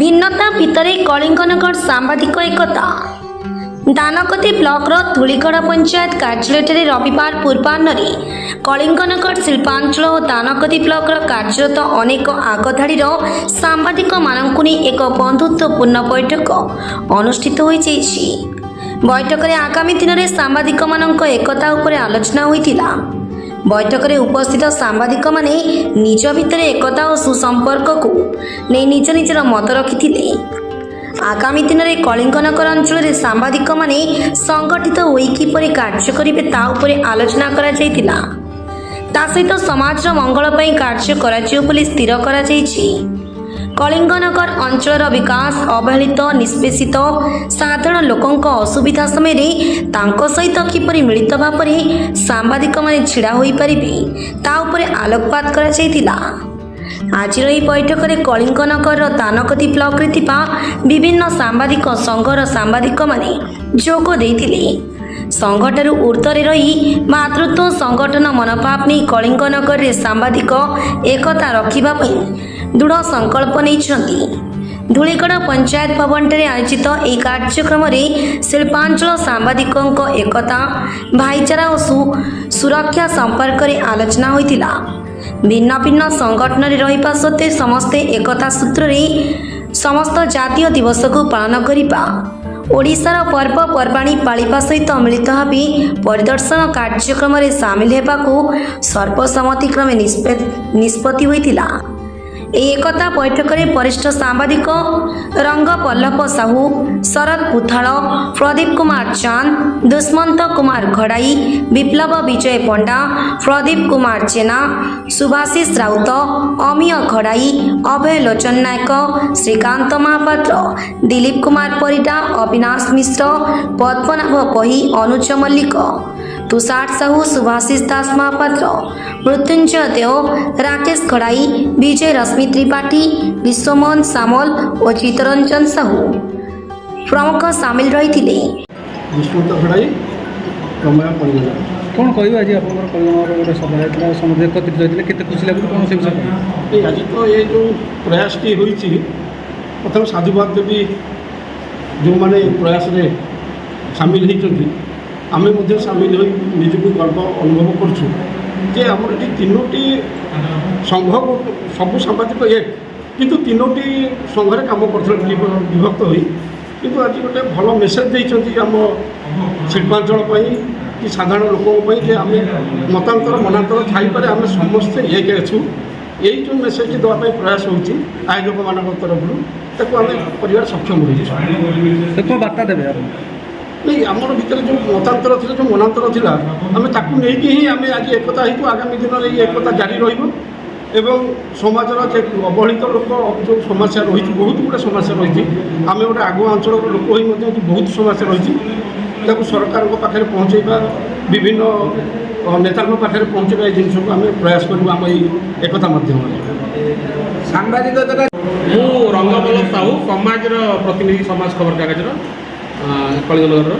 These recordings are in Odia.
ଭିନ୍ନତା ଭିତରେ କଳିଙ୍ଗନଗର ସାମ୍ବାଦିକ ଏକତା। ଦାନକତି ବ୍ଲକର ଧୂଳିଗଡ଼ ପଞ୍ଚାୟତ କାର୍ଯ୍ୟାଳୟଠାରେ ରବିବାର ପୂର୍ବାହ୍ନରେ କଳିଙ୍ଗନଗର ଶିଳ୍ପାଞ୍ଚଳ ଓ ଦାନକତି ବ୍ଲକର କାର୍ଯ୍ୟରତ ଅନେକ ଆଗଧାଡ଼ିର ସାମ୍ବାଦିକମାନଙ୍କୁ ନେଇ ଏକ ବନ୍ଧୁତ୍ୱପୂର୍ଣ୍ଣ ବୈଠକ ଅନୁଷ୍ଠିତ ହୋଇଯାଇଛି। ବୈଠକରେ ଆଗାମୀ ଦିନରେ ସାମ୍ବାଦିକମାନଙ୍କ ଏକତା ଉପରେ ଆଲୋଚନା ହୋଇଥିଲା। ବୈଠକରେ ଉପସ୍ଥିତ ସାମ୍ବାଦିକମାନେ ନିଜ ଭିତରେ ଏକତା ଓ ସୁସମ୍ପର୍କକୁ ନେଇ ନିଜ ନିଜର ମତ ରଖିଥିଲେ। ଆଗାମୀ ଦିନରେ କଳିଙ୍ଗନଗର ଅଞ୍ଚଳରେ ସାମ୍ବାଦିକମାନେ ସଂଗଠିତ ହୋଇ କିପରି କାର୍ଯ୍ୟ କରିବେ ତା ଉପରେ ଆଲୋଚନା କରାଯାଇଥିଲା। ତା ସହିତ ସମାଜର ମଙ୍ଗଳ ପାଇଁ କାର୍ଯ୍ୟ କରାଯିବ ବୋଲି ସ୍ଥିର କରାଯାଇଛି। କଳିଙ୍ଗନଗର ଅଞ୍ଚଳର ବିକାଶ, ଅବହେଳିତ ନିଷ୍ପେଷିତ ସାଧାରଣ ଲୋକଙ୍କ ଅସୁବିଧା ସମୟରେ ତାଙ୍କ ସହିତ କିପରି ମିଳିତ ଭାବରେ ସାମ୍ବାଦିକମାନେ ଛିଡ଼ା ହୋଇପାରିବେ ତା ଉପରେ ଆଲୋକପାତ କରାଯାଇଥିଲା। ଆଜିର ଏହି ବୈଠକରେ କଳିଙ୍ଗନଗରର ଦାନକତି ବ୍ଲକରେ ଥିବା ବିଭିନ୍ନ ସାମ୍ବାଦିକ ସଂଘର ସାମ୍ବାଦିକମାନେ ଯୋଗ ଦେଇଥିଲେ। ସଂଘଠାରୁ ଊର୍ଦ୍ଧ୍ୱରେ ରହି ମାତୃତ୍ୱ ସଂଗଠନ ମନୋଭାବ ନେଇ କଳିଙ୍ଗନଗରରେ ସାମ୍ବାଦିକ ଏକତା ରଖିବା ପାଇଁ ଦୃଢ଼ ସଂକଳ୍ପ ନେଇଛନ୍ତି। ଧୂଳିଗଡ଼ ପଞ୍ଚାୟତ ଭବନଠାରେ ଆୟୋଜିତ ଏହି କାର୍ଯ୍ୟକ୍ରମରେ ଶିଳ୍ପାଞ୍ଚଳ ସାମ୍ବାଦିକଙ୍କ ଏକତା, ଭାଇଚାରା ଓ ସୁରକ୍ଷା ସମ୍ପର୍କରେ ଆଲୋଚନା ହୋଇଥିଲା। ଭିନ୍ନ ଭିନ୍ନ ସଂଗଠନରେ ରହିବା ସତ୍ତ୍ୱେ ସମସ୍ତେ ଏକତା ସୂତ୍ରରେ ସମସ୍ତ ଜାତୀୟ ଦିବସକୁ ପାଳନ କରିବା, ଓଡ଼ିଶାର ପର୍ବପର୍ବାଣୀ ପାଳିବା ସହିତ ମିଳିତ ଭାବେ ପରିଦର୍ଶନ କାର୍ଯ୍ୟକ୍ରମରେ ସାମିଲ ହେବାକୁ ସର୍ବସମ୍ମତିକ୍ରମେ ନିଷ୍ପତ୍ତି ହୋଇଥିଲା। ଏହି ଏକତା ବୈଠକରେ ବରିଷ୍ଠ ସାମ୍ବାଦିକ ରଙ୍ଗପଲ୍ଲଭ ସାହୁ, ଶରତ ପୁଥାଳ, ପ୍ରଦୀପ କୁମାର ଚାନ୍ଦ, ଦୁଷ୍ମନ୍ତ କୁମାର ଘଡ଼ାଇ, ବିପ୍ଳବ ବିଜୟ ପଣ୍ଡା, ପ୍ରଦୀପ କୁମାର ଜେନା, ସୁଭାଶିଷ ରାଉତ, ଅମିୟ ଘଡ଼ାଇ, ଅଭୟ ଲୋଚନ ନାୟକ, ଶ୍ରୀକାନ୍ତ ମହାପାତ୍ର, ଦିଲ୍ଲୀପ କୁମାର ପରିଡ଼ା, ଅବିନାଶ ମିଶ୍ର, ପଦ୍ମନାଭ ପହି, ଅନୁଜ ମଲ୍ଲିକ, ତୁଷାର ସାହୁ, ସୁଭାଶିଷ ଦାସ ମହାପାତ୍ର, ମୃତ୍ୟୁଞ୍ଜୟ ଦେଓ, ରାକେଶ ଘଡ଼ାଇ, ବିଜୟ ରଶ୍ମି ତ୍ରିପାଠୀ, ବିଶ୍ୱମୋହନ ସାମଲ ଓ ଚିତ୍ତରଞ୍ଜନ ସାହୁ ପ୍ରମୁଖ ସାମିଲ ରହିଥିଲେ। କ'ଣ କହିବେ ଆଜି ଆପଣଙ୍କର କଳିଙ୍ଗନଗର ଗୋଟେ ସଭା ହେଇଥିଲା, ସମସ୍ତେ ଏକତ୍ରିତ ହୋଇଥିଲେ, କେତେ ଖୁସି ଲାଗୁଛି କ'ଣ ସେ ବିଷୟରେ? ଆଜି ତ ଏ ଯେଉଁ ପ୍ରୟାସଟି ହୋଇଛି, ପ୍ରଥମେ ସାଧୁବାଦ ଦେବି ଯେଉଁମାନେ ପ୍ରୟାସରେ ସାମିଲ ହୋଇଛନ୍ତି। ଆମେ ମଧ୍ୟ ସାମିଲ ହୋଇ ନିଜକୁ ଗର୍ବ ଅନୁଭବ କରୁଛୁ ଯେ ଆମର ଏଠି ତିନୋଟି ସଂଘ, ସବୁ ସାମ୍ବାଦିକ ଏକ, କିନ୍ତୁ ତିନୋଟି ସଂଘରେ କାମ କରୁଥିଲେ ବିଭକ୍ତ ହୋଇ। କିନ୍ତୁ ଆଜି ଗୋଟେ ଭଲ ମେସେଜ ଦେଇଛନ୍ତି ଆମ ଶିଳ୍ପାଞ୍ଚଳ ପାଇଁ କି ସାଧାରଣ ଲୋକଙ୍କ ପାଇଁ ଯେ ଆମେ ମତାନ୍ତର ମନାନ୍ତର ଥାଇପାରେ, ଆମେ ସମସ୍ତେ ଏକ ଅଛୁ। ଏଇ ଯେଉଁ ମେସେଜଟି ଦେବା ପାଇଁ ପ୍ରୟାସ ହେଉଛି ଆୟୋଜକମାନଙ୍କ ତରଫରୁ, ତାକୁ ଆମେ କରିବାରେ ସକ୍ଷମ ହୋଇଛୁ। କ'ଣ ବାର୍ତ୍ତା ଦେବେ ଆପଣ? ନାଇଁ, ଆମର ଭିତରେ ଯେଉଁ ମତାନ୍ତର ଥିଲା, ଯେଉଁ ମନାନ୍ତର ଥିଲା, ଆମେ ତାକୁ ନେଇକି ହିଁ ଆମେ ଆଜି ଏକତା ହେଇଛୁ। ଆଗାମୀ ଦିନରେ ଏହି ଏକତା ଜାରି ରହିବ ଏବଂ ସମାଜର ଯେ ଅବହେଳିତ ଲୋକ ଯେଉଁ ସମସ୍ୟା ରହିଛି, ବହୁତ ଗୁଡ଼ିଏ ସମସ୍ୟା ରହିଛି, ଆମେ ଗୋଟେ ଆଗୁଆ ଅଞ୍ଚଳର ଲୋକ ହୋଇ ମଧ୍ୟ ବହୁତ ସମସ୍ୟା ରହିଛି, ତାକୁ ସରକାରଙ୍କ ପାଖରେ ପହଞ୍ଚାଇବା, ବିଭିନ୍ନ ନେତାଙ୍କ ପାଖରେ ପହଞ୍ଚାଇବା, এই ଜିନିଷକୁ ଆମେ ପ୍ରୟାସ କରିବୁ ଆମ ଏଇ ଏକତା ମାଧ୍ୟମରେ। ସାମ୍ବାଦିକତା ମୁଁ ରଙ୍ଗପଲ୍ଲଭ ସାହୁ, ସମାଜର ପ୍ରତିନିଧି, ସମାଜ ଖବରକାଗଜର କଳିଙ୍ଗନଗରର।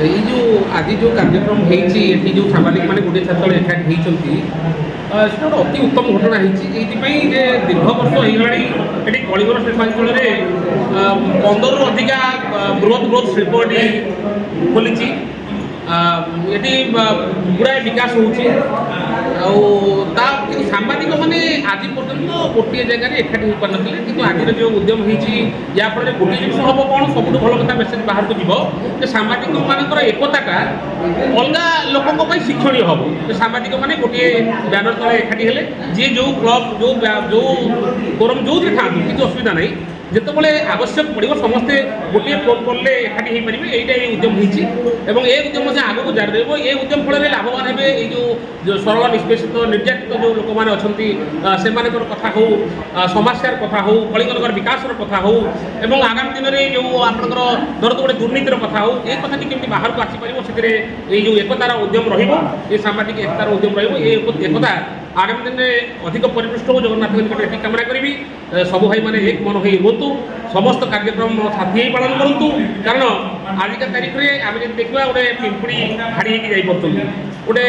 ଏଇ ଯେଉଁ ଆଜି ଯେଉଁ କାର୍ଯ୍ୟକ୍ରମ ହେଇଛି, ଏଠି ଯେଉଁ ସାମ୍ବାଦିକମାନେ ଗୋଟିଏ ଛାତ୍ର ଏକାଠି ହେଇଛନ୍ତି, ସେଟା ଗୋଟେ ଅତି ଉତ୍ତମ ଘଟଣା ହେଇଛି। ଏଇଥିପାଇଁ ଯେ ଦୀର୍ଘ ବର୍ଷ ହେଇଗଲାଣି ଏଠି କଳିଙ୍ଗନଗର ଶିଳ୍ପାଞ୍ଚଳରେ 15ରୁ ଅଧିକା ବୃହତ ଶିଳ୍ପ ଏଠି ଖୋଲିଛି। ଏଠି ଗୁଡ଼ାଏ ବିକାଶ ହେଉଛି। ଆଉ ତା ସାମ୍ବାଦିକମାନେ ଆଜି ପର୍ଯ୍ୟନ୍ତ ଗୋଟିଏ ଜାଗାରେ ଏକାଠି ହୋଇପାରିନଥିଲେ, କିନ୍ତୁ ଆଜିର ଯେଉଁ ଉଦ୍ୟମ ହେଇଛି, ଯାହାଫଳରେ ଗୋଟିଏ ଜିନିଷ ହେବ କ'ଣ, ସବୁଠୁ ଭଲ କଥା ମେସେଜ ବାହାରକୁ ଯିବ ଯେ ସାମ୍ବାଦିକମାନଙ୍କର ଏକତାଟା ଅଲଗା ଲୋକଙ୍କ ପାଇଁ ଶିକ୍ଷଣୀୟ ହେବ। ଯେ ସାମ୍ବାଦିକମାନେ ଗୋଟିଏ ବ୍ୟାନର ତଳେ ଏକାଠି ହେଲେ, ଯିଏ ଯେଉଁ କ୍ଲବ୍, ଯେଉଁ ଫୋରମ୍ ଯେଉଁଥିରେ ଥାଆନ୍ତୁ, କିଛି ଅସୁବିଧା ନାହିଁ, ଯେତେବେଳେ ଆବଶ୍ୟକ ପଡ଼ିବ ସମସ୍ତେ ଗୋଟିଏ ଫୋନ୍ କଲେ ଏକାଠି ହୋଇପାରିବେ। ଏଇଟା ଏଇ ଉଦ୍ୟମ ହେଇଛି ଏବଂ ଏ ଉଦ୍ୟମ ମଧ୍ୟ ଆଗକୁ ଜାରି ରହିବ। ଏ ଉଦ୍ୟମ ଫଳରେ ଲାଭବାନ ହେବେ ଏଇ ଯେଉଁ ସରଳ ନିଷ୍ପେଷିତ ନିର୍ଯାତିତ ଯେଉଁ ଲୋକମାନେ ଅଛନ୍ତି, ସେମାନଙ୍କର କଥା ହେଉ, ସମସ୍ୟାର କଥା ହେଉ, କଳିଙ୍ଗନଗର ବିକାଶର କଥା ହେଉ ଏବଂ ଆଗାମୀ ଦିନରେ ଯେଉଁ ଆପଣଙ୍କର ଧରନ୍ତୁ ଗୋଟେ ଦୁର୍ନୀତିର କଥା ହେଉ, ଏ କଥାଟି କେମିତି ବାହାରକୁ ଆସିପାରିବ, ସେଥିରେ ଏଇ ଯେଉଁ ଏକତାର ଉଦ୍ୟମ ରହିବ, ଏ ସାମ୍ବାଦିକ ଏକତାର ଉଦ୍ୟମ ରହିବ। ଏ ଏକତା ଆଗାମୀ ଦିନରେ ଅଧିକ ପରିପୃଷ୍ଟ ହେଉ, ଜଗନ୍ନାଥଙ୍କ ନିକଟରେ ଏଠି କାମନା କରିବି। ସବୁ ଭାଇମାନେ ଏକ ମନ ହୋଇ ରୁହନ୍ତୁ, ସମସ୍ତ କାର୍ଯ୍ୟକ୍ରମ ସାଥୀ ହୋଇ ପାଳନ କରନ୍ତୁ। କାରଣ ଆଜିକା ତାରିଖରେ ଆମେ ଯଦି ଦେଖିବା, ଗୋଟେ ପିମ୍ପୁଡ଼ି ହାଡ଼ି ହେଇକି ଯାଇପାରୁଛନ୍ତି, गोटे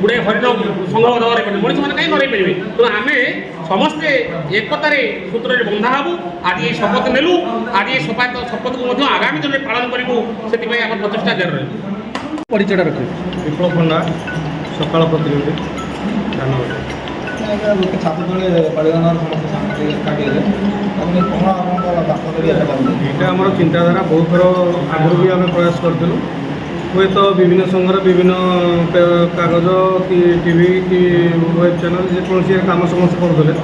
गुड़े हरिण संघ हर मनीष मैंने कहीं हर पारे तेणु आम समस्ते एकतार सूत्र बंधा हबू आज ये शपथ नेलु आज ये शपथ को आगामी दिन में पालन करूँ से प्रचेषा जारी रही परिचयटा रखिए विप्लव पंडा सकाल प्रतिनिधि धन्यवाद ଗୋଟେ ଛାତ୍ର ତଳେ ପରିଗଣନାର ସମସ୍ତେ ସାଙ୍ଗରେ ଏକାଠି ହେଲେ ତାପରେ କ'ଣ ଆପଣଙ୍କର ବାପ କରି ଏକା ଲାଗୁଛି ଏଇଟା ଆମର ଚିନ୍ତାଧାରା ବହୁତ ଥର ଆଗରୁ ବି ଆମେ ପ୍ରୟାସ କରିଥିଲୁ ହୁଏତ ବିଭିନ୍ନ ସଂଘର ବିଭିନ୍ନ କାଗଜ କି ଟିଭି କି ୱେବ୍ ଚ୍ୟାନେଲ୍ ଯେକୌଣସି କାମ ସମସ୍ତେ କରୁଥିଲେ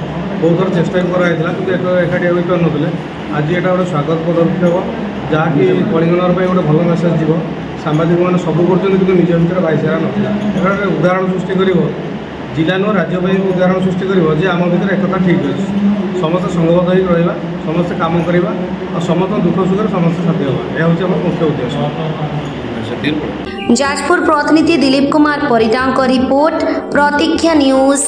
ବହୁତ ଥର ଚେଷ୍ଟା ବି କରାଯାଇଥିଲା କିନ୍ତୁ ଏକାଠି ହୋଇପାରୁନଥିଲେ ଆଜି ଏଇଟା ଗୋଟେ ସ୍ୱାଗତ ପଦକ୍ଷେପ ଯାହାକି କଳିଙ୍ଗନଗର ପାଇଁ ଗୋଟେ ଭଲ ମେସେଜ୍ ଯିବ ସାମ୍ବାଦିକମାନେ ସବୁ କରୁଛନ୍ତି କିନ୍ତୁ ନିଜ ଭିତରେ ଭାଇଚାରା ନଥିଲା ଏଇଟା ଗୋଟେ ଉଦାହରଣ ସୃଷ୍ଟି କରିବ जिला नुह राज्य उदाहरण सृष्टि कर आम भर एकता ठीक अच्छे समस्त संघबद्ध हो रहा समस्ते कम करवा और समस्त दुख सुख समस्त साथी हाँ यह हूँ आम मुख्य उद्देश्य जाजपुर प्रतिनिधि दिलीप कुमार परिडांक रिपोर्ट प्रतीक्षा न्यूज।